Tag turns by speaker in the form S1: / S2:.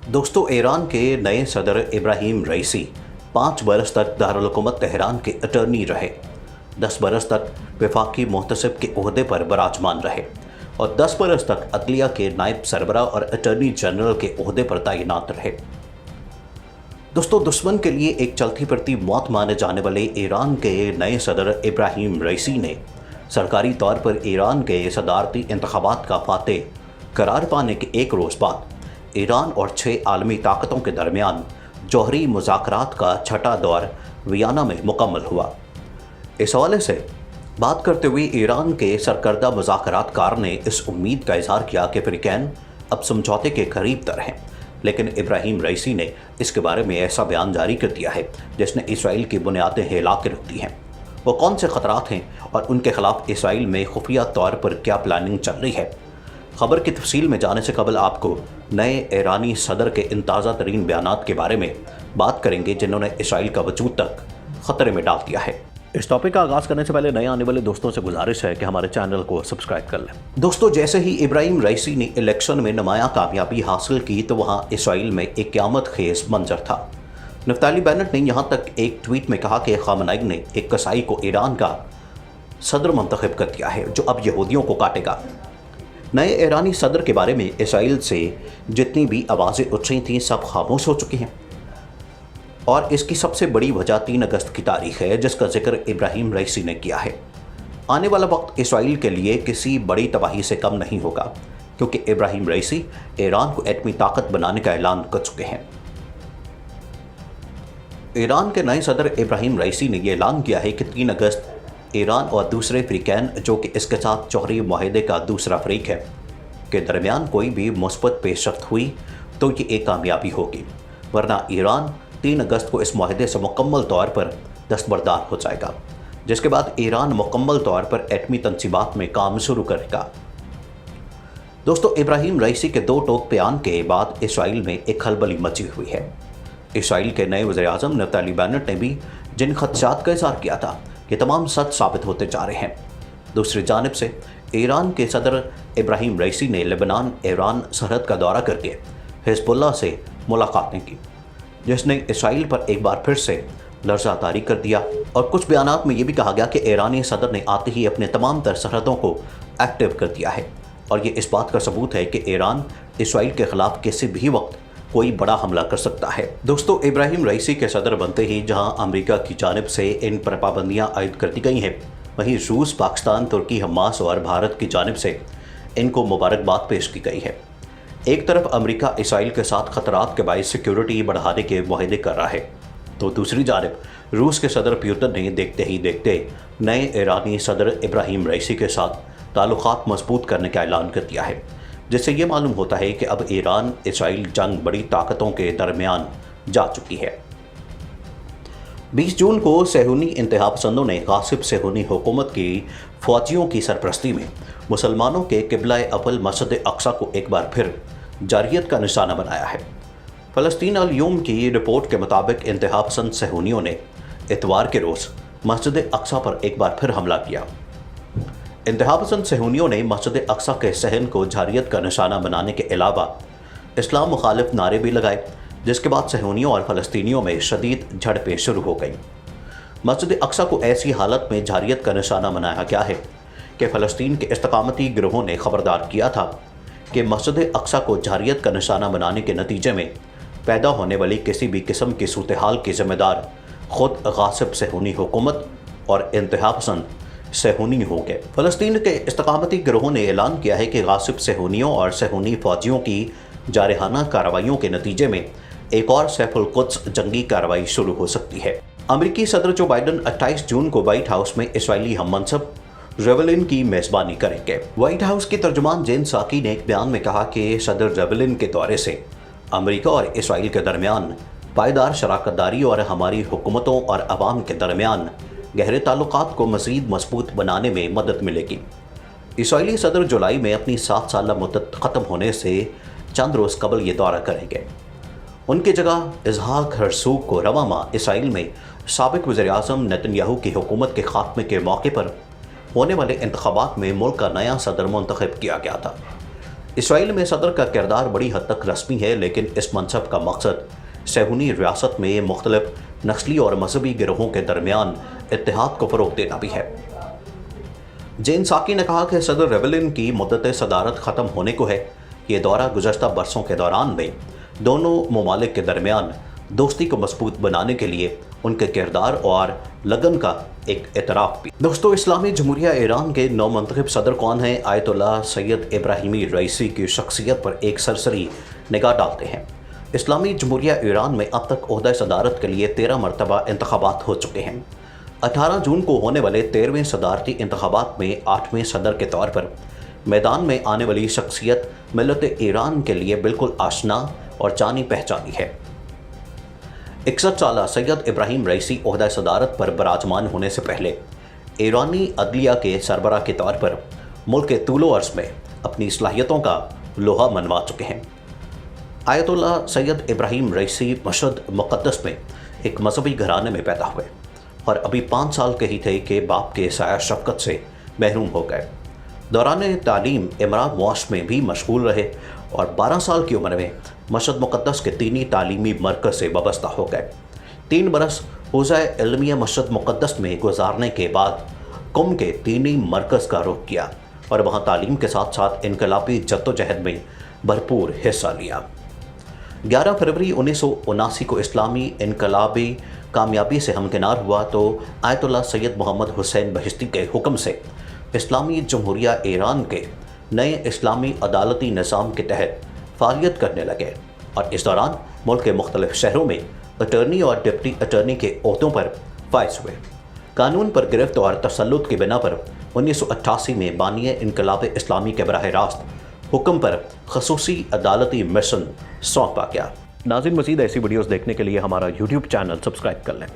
S1: दोस्तों, ईरान के नए सदर इब्राहिम रईसी 5 बरस तक दारुल हुकूमत तेहरान के अटर्नी रहे, 10 बरस तक वफाकी मुहतसिब के ओहदे पर बराजमान रहे और 10 बरस तक अदलिया के नायब सरबराह और अटर्नी जनरल के ओहदे पर तैनात रहे। दोस्तों, दुश्मन के लिए एक चलती फिरती मौत माने जाने वाले ईरान के नए सदर इब्राहिम रईसी ने सरकारी तौर पर ईरान के सदारती इंतखाबात का फातेह करार पाने के एक रोज़ बाद ईरान और 6 आलमी ताकतों के दरमियान जौहरी मुज़ाकरात का छठा दौर वियना में मुकम्मल हुआ। इस हवाले से बात करते हुए ईरान के सरकर्दा मुज़ाकरातकार ने इस उम्मीद का इजहार किया कि फ़रीक़ैन अब समझौते के करीब तर हैं, लेकिन इब्राहिम रईसी ने इसके बारे में ऐसा बयान जारी कर दिया है जिसने इसराइल की बुनियादें हिला के रख दी हैं। वो कौन से ख़तरात हैं और उनके ख़िलाफ़ इसराइल में खुफिया तौर पर क्या प्लानिंग चल रही है। खबर की तफसील में जाने से कबल आपको नए ईरानी सदर के इन ताज़ा तरीन बयानात के बारे में बात करेंगे जिन्होंने इसराइल का वजूद तक ख़तरे में डाल दिया है। इस टॉपिक का आगाज़ करने से पहले नए आने वाले दोस्तों से गुजारिश है कि हमारे चैनल को सब्सक्राइब कर लें। दोस्तों, जैसे ही इब्राहिम रईसी ने इलेक्शन में नुमायां कामयाबी हासिल की तो वहाँ इसराइल में एक क़यामत खेज मंजर था। नफ्ताली बेनेट ने यहाँ तक एक ट्वीट में कहा कि खामनेई ने एक कसाई को ईरान का सदर मुंतखब कर दिया है जो अब यहूदियों को काटेगा। नए ईरानी सदर के बारे में इसराइल से जितनी भी आवाज़ें उठ रही थीं सब खामोश हो चुकी हैं और इसकी सबसे बड़ी वजह 3 अगस्त की तारीख है जिसका जिक्र इब्राहिम रईसी ने किया है। आने वाला वक्त इसराइल के लिए किसी बड़ी तबाही से कम नहीं होगा क्योंकि इब्राहिम रईसी ईरान को एटमी ताकत बनाने का ऐलान कर चुके हैं। ईरान के नए सदर इब्राहिम रईसी ने यह ऐलान किया है कि 3 अगस्त ईरान और दूसरे फ़रीक़ैन जो कि इसके साथ जौहरी मुआहदे का दूसरा फ़रीक है के दरमियान कोई भी मुस्बत पेशरफ्त हुई तो ये एक कामयाबी होगी, वरना ईरान 3 अगस्त को इस मुआहदे से मुकम्मल तौर पर दस्तबरदार हो जाएगा, जिसके बाद ईरान मुकम्मल तौर पर एटमी तनसीबात में काम शुरू करेगा। दोस्तों, इब्राहिम रईसी के 2 टोक बयान के बाद इसराइल में एक खलबली मची हुई है। इसराइल के नए वज़ीर-ए-आज़म नफ्ताली बेनेट ने भी जिन खदशात का इज़हार किया था ये तमाम सच साबित होते जा रहे हैं। दूसरी जानिब से ईरान के सदर इब्राहिम रईसी ने लेबनान ईरान सरहद का दौरा करके हिज़्बुल्लाह से मुलाकातें की, जिसने इसराइल पर एक बार फिर से लर्ज़ा तारी कर दिया। और कुछ बयानात में ये भी कहा गया कि ईरानी सदर ने आते ही अपने तमाम तर सरहदों को एक्टिव कर दिया है और ये इस बात का सबूत है कि ईरान इसराइल के ख़िलाफ़ किसी भी वक्त कोई बड़ा हमला कर सकता है। दोस्तों, इब्राहिम रईसी के सदर बनते ही जहां अमेरिका की जानिब से इन पर पाबंदियां आयद कर दी गई हैं, वहीं रूस, पाकिस्तान, तुर्की, हमास और भारत की जानिब से इनको मुबारकबाद पेश की गई है। एक तरफ अमेरिका इसराइल के साथ ख़तरात के बायस सिक्योरिटी बढ़ाने के मुआहदे कर रहा है तो दूसरी जानिब रूस के सदर पुतिन ने देखते ही देखते नए ईरानी सदर इब्राहिम रईसी के साथ ताल्लुकात मजबूत करने का ऐलान कर दिया है, जिससे ये मालूम होता है कि अब ईरान इसराइल जंग बड़ी ताकतों के दरमियान जा चुकी है। 20 जून को सेहूनी इंतहापसंदों ने गासिब सेहूनी हुकूमत की फ़ौजियों की सरपरस्ती में मुसलमानों के किबला अव्वल मस्जिद अक्सा को एक बार फिर जारियत का निशाना बनाया है। फ़लस्तीन अल यौम की रिपोर्ट के मुताबिक इंतहापसंद सेहूनियों ने इतवार के रोज़ मस्जिद अक्सा पर एक बार फिर हमला किया। इंतहापसंद सेहूनियों ने मस्जिद अक्सा के सहन को जारियत का निशाना बनाने के अलावा इस्लाम मुखालिफ नारे भी लगाए, जिसके बाद सेहूनियों और फ़लस्तीनियों में शदीद झड़पें शुरू हो गईं। मस्जिद अक्सा को ऐसी हालत में जारियत का निशाना बनाया गया है कि फ़लस्तीन के इस्तकामती गिरोहों ने ख़बरदार किया था कि मस्जिद अक्सा को जारियत का निशाना बनाने के नतीजे में पैदा होने वाली किसी भी किस्म की सूरत हाल की ज़िम्मेदार ख़ुद गासिब सेहूनी हुकूमत और इंतहापसंद सेहूनी हो गए। फ़लस्तीन के इस्तकामती गिरोहों ने ऐलान किया है कि गासिब सेहूनियों और सेहूनी फ़ौजियों की जारहाना कार्रवाइयों के नतीजे में एक और सैफुल कुद्स जंगी कार्रवाई शुरू हो सकती है। अमेरिकी सदर जो बाइडन 28 जून को व्हाइट हाउस में इसराइली हममनसब रेवलिन की मेज़बानी करेंगे। व्हाइट हाउस की तर्जुमान जेन साकी ने एक बयान में कहा कि सदर रेवलिन के दौरे से अमेरिका और इसराइल के दरमियान पायदार शराकतदारी और हमारी हुकूमतों और अवाम के दरमियान गहरे ताल्लुकात को मज़ीद मजबूत बनाने में मदद मिलेगी। इसराइली सदर जुलाई में अपनी 7 साल मुद्दत ख़त्म होने से चंद रोज़ कबल ये दौरा करेंगे। उनकी जगह इसहाक हर्सूग को रवां माह इसराइल में साबिक वज़ीर-ए-आज़म नेतन्याहू की हुकूमत के खात्मे के मौके पर होने वाले इंतखाबात में मुल्क का नया सदर मुंतखब किया गया था। इसराइल में सदर का किरदार बड़ी हद तक रस्मी है, लेकिन इस मनसब का मकसद सहूनी रियासत में मुख्तलिफ नस्ली और मजहबी गिरोहों के दरमियान इत्तेहाद को फ़रोग़ देना भी है। जेन साकी ने कहा कि सदर रेवलिन की मुद्दत सदारत ख़त्म होने को है। ये दौरा गुज़श्ता बरसों के दौरान में दोनों ममालिक के दरमियान दोस्ती को मजबूत बनाने के लिए उनके किरदार और लगन का एक एतराफ़ भी। दोस्तों, इस्लामी जमहूरिया ईरान के नौमंतखब सदर कौन हैं? आयतुल्लाह सैयद इब्राहिमी रईसी की शख्सियत पर एक सरसरी निगाह डालते हैं। इस्लामी जमहूरिया ईरान में अब तक ओहदा सदारत के लिए 13 मरतबा इंतखाबात हो चुके हैं। 18 जून को होने वाले 13वें सदारती इंतखाबात में 8वें सदर के तौर पर मैदान में आने वाली शख्सियत मिल्लत ईरान के लिए बिल्कुल आशना और जानी पहचानी है। 61 साला सैयद इब्राहिम रईसी ओहदा सदारत पर बराजमान होने से पहले ईरानी अदलिया के सरबराह के तौर पर मुल्क के तूलो अर्ज़ में अपनी सलाहियतों का लोहा मनवा चुके हैं। आयतुल्लाह सैयद इब्राहिम रईसी मशहद मुक़द्दस में एक मजहबी घराने में पैदा हुए और अभी 5 साल के ही थे कि बाप के साया शफ़क़त से महरूम हो गए। दौरान तालीम इमरान मुआश में भी मशगूल रहे और 12 साल की उम्र में मशहद मुक़द्दस के दीनी तालीमी मरकज़ से वाबस्ता हो गए। 3 बरस हौज़ा इल्मिया मशहद मुक़द्दस में गुजारने के बाद कुम के दीनी मरकज़ का रुख किया और वहाँ तालीम के साथ साथ इनकलाबी जद्दोजहद में भरपूर हिस्सा लिया। 11 फरवरी 1979 को इस्लामी इनकलाबी कामयाबी से हमकिनार हुआ तो आयतुल्लाह सैयद मोहम्मद हुसैन बहिश्ती के हुक्म से इस्लामी जमहूरिया ईरान के नए इस्लामी अदालती निज़ाम के तहत फ़ालियत करने लगे और इस दौरान मुल्क के मुख्तलिफ शहरों में अटर्नी और डिप्टी अटर्नी के ओहदों पर फाइज हुए। कानून पर गिरफ्त और तसल्लुत की बिना पर 1988 में बानिए इनकलाब इस्लामी के बराह रास्त हुक्म पर खसूसी अदालती मिशन सौंपा गया। नाज़रीन, मज़ीद ऐसी वीडियोज़ देखने के लिए हमारा YouTube चैनल सब्सक्राइब कर लें।